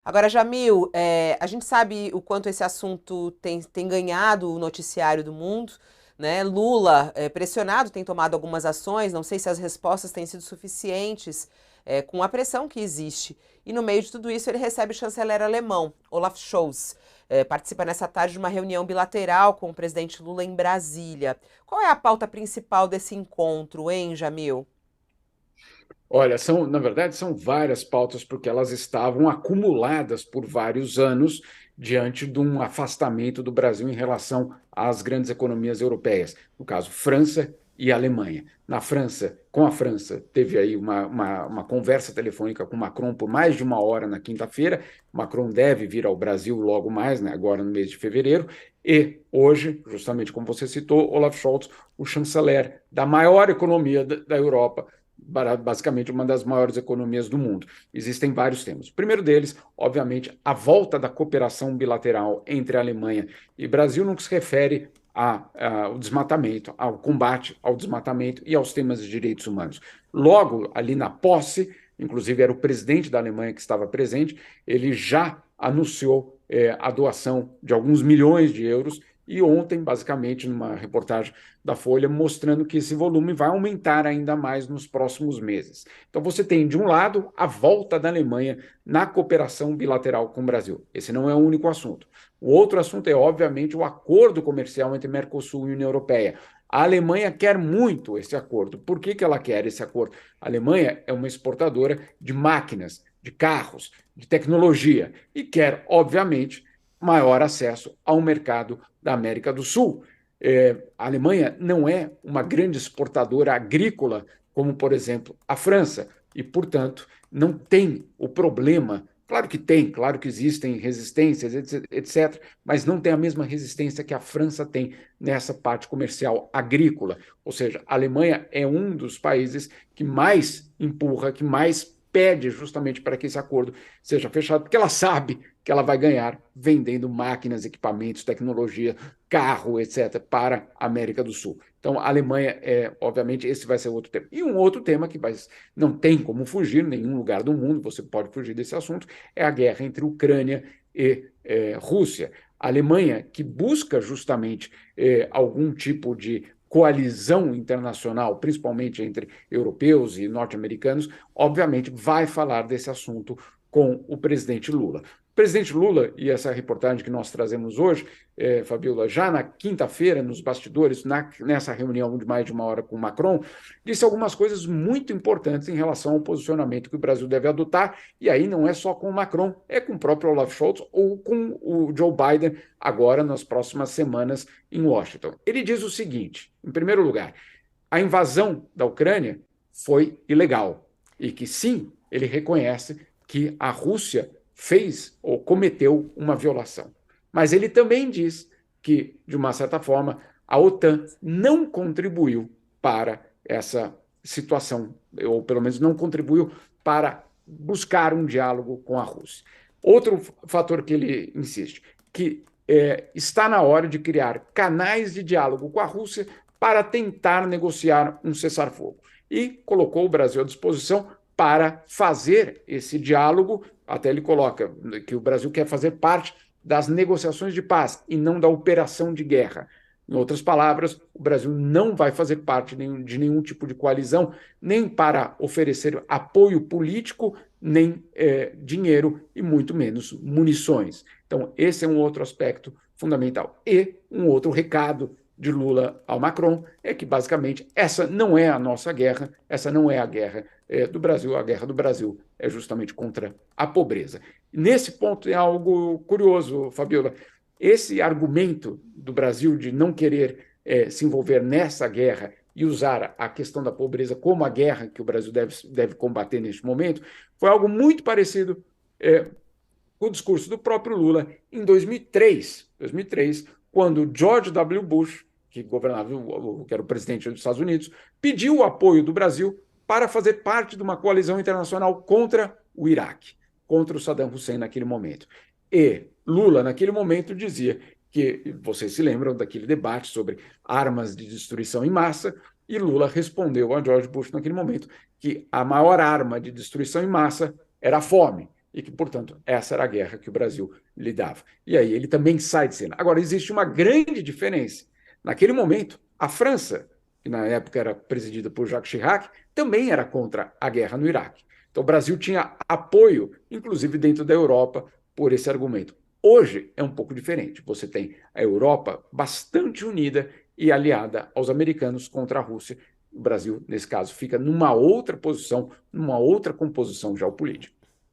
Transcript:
Agora, Jamil, a gente sabe o quanto esse assunto tem ganhado o noticiário do mundo, né? Lula, pressionado, tem tomado algumas ações, não sei se as respostas têm sido suficientes, com a pressão que existe. E no meio de tudo isso, ele recebe o chanceler alemão, Olaf Scholz. Participa nessa tarde de uma reunião bilateral com o presidente Lula em Brasília. Qual é a pauta principal desse encontro, hein, Jamil? Olha, na verdade, são várias pautas, porque elas estavam acumuladas por vários anos diante de um afastamento do Brasil em relação às grandes economias europeias, no caso, França e Alemanha. Na França, com a França, teve aí uma conversa telefônica com Macron por mais de uma hora na quinta-feira. Macron deve vir ao Brasil logo mais, né, agora no mês de fevereiro. E hoje, justamente como você citou, Olaf Scholz, o chanceler da maior economia da Europa, basicamente uma das maiores economias do mundo. Existem vários temas. O primeiro deles, obviamente, a volta da cooperação bilateral entre a Alemanha e Brasil no que se refere ao desmatamento, ao combate ao desmatamento e aos temas de direitos humanos. Logo ali na posse, inclusive era o presidente da Alemanha que estava presente, ele já anunciou a doação de alguns milhões de euros e ontem, basicamente, numa reportagem da Folha, mostrando que esse volume vai aumentar ainda mais nos próximos meses. Então, você tem, de um lado, a volta da Alemanha na cooperação bilateral com o Brasil. Esse não é o único assunto. O outro assunto é, obviamente, o acordo comercial entre Mercosul e União Europeia. A Alemanha quer muito esse acordo. Por que ela quer esse acordo? A Alemanha é uma exportadora de máquinas, de carros, de tecnologia e quer, obviamente, maior acesso ao mercado da América do Sul. A Alemanha não é uma grande exportadora agrícola, como, por exemplo, a França, e, portanto, não tem o problema. Claro que tem, claro que existem resistências, etc., mas não tem a mesma resistência que a França tem nessa parte comercial agrícola. Ou seja, a Alemanha é um dos países que mais empurra, que mais pede justamente para que esse acordo seja fechado, porque ela sabe que ela vai ganhar vendendo máquinas, equipamentos, tecnologia, carro, etc., para a América do Sul. Então, a Alemanha, obviamente, esse vai ser outro tema. E um outro tema que não tem como fugir, em nenhum lugar do mundo você pode fugir desse assunto, é a guerra entre Ucrânia e Rússia. A Alemanha, que busca justamente algum tipo de coalizão internacional, principalmente entre europeus e norte-americanos, obviamente vai falar desse assunto com o presidente Lula. O presidente Lula, e essa reportagem que nós trazemos hoje, Fabiola, já na quinta-feira, nos bastidores, nessa reunião de mais de uma hora com o Macron, disse algumas coisas muito importantes em relação ao posicionamento que o Brasil deve adotar, e aí não é só com o Macron, é com o próprio Olaf Scholz ou com o Joe Biden, agora nas próximas semanas em Washington. Ele diz o seguinte, em primeiro lugar, a invasão da Ucrânia foi ilegal e que sim, ele reconhece que a Rússia fez ou cometeu uma violação. Mas ele também diz que, de uma certa forma, a OTAN não contribuiu para essa situação, ou pelo menos não contribuiu para buscar um diálogo com a Rússia. Outro fator que ele insiste, que está na hora de criar canais de diálogo com a Rússia para tentar negociar um cessar-fogo. E colocou o Brasil à disposição para fazer esse diálogo. Até ele coloca que o Brasil quer fazer parte das negociações de paz e não da operação de guerra. Em outras palavras, o Brasil não vai fazer parte de nenhum tipo de coalizão, nem para oferecer apoio político, nem dinheiro e muito menos munições. Então, esse é um outro aspecto fundamental. E um outro recado de Lula ao Macron é que, basicamente, essa não é a nossa guerra, essa não é a guerra do Brasil, a guerra do Brasil é justamente contra a pobreza. Nesse ponto é algo curioso, Fabiola. Esse argumento do Brasil de não querer se envolver nessa guerra e usar a questão da pobreza como a guerra que o Brasil deve combater neste momento foi algo muito parecido com o discurso do próprio Lula em 2003, quando George W. Bush, que governava, que era o presidente dos Estados Unidos, pediu o apoio do Brasil para fazer parte de uma coalizão internacional contra o Iraque, contra o Saddam Hussein naquele momento. E Lula, naquele momento, dizia que, vocês se lembram daquele debate sobre armas de destruição em massa, e Lula respondeu a George Bush naquele momento que a maior arma de destruição em massa era a fome, e que, portanto, essa era a guerra que o Brasil lidava. E aí ele também sai de cena. Agora, existe uma grande diferença. Naquele momento, a França, que na época era presidida por Jacques Chirac, também era contra a guerra no Iraque. Então, o Brasil tinha apoio, inclusive dentro da Europa, por esse argumento. Hoje é um pouco diferente. Você tem a Europa bastante unida e aliada aos americanos contra a Rússia. O Brasil, nesse caso, fica numa outra posição, numa outra composição geopolítica.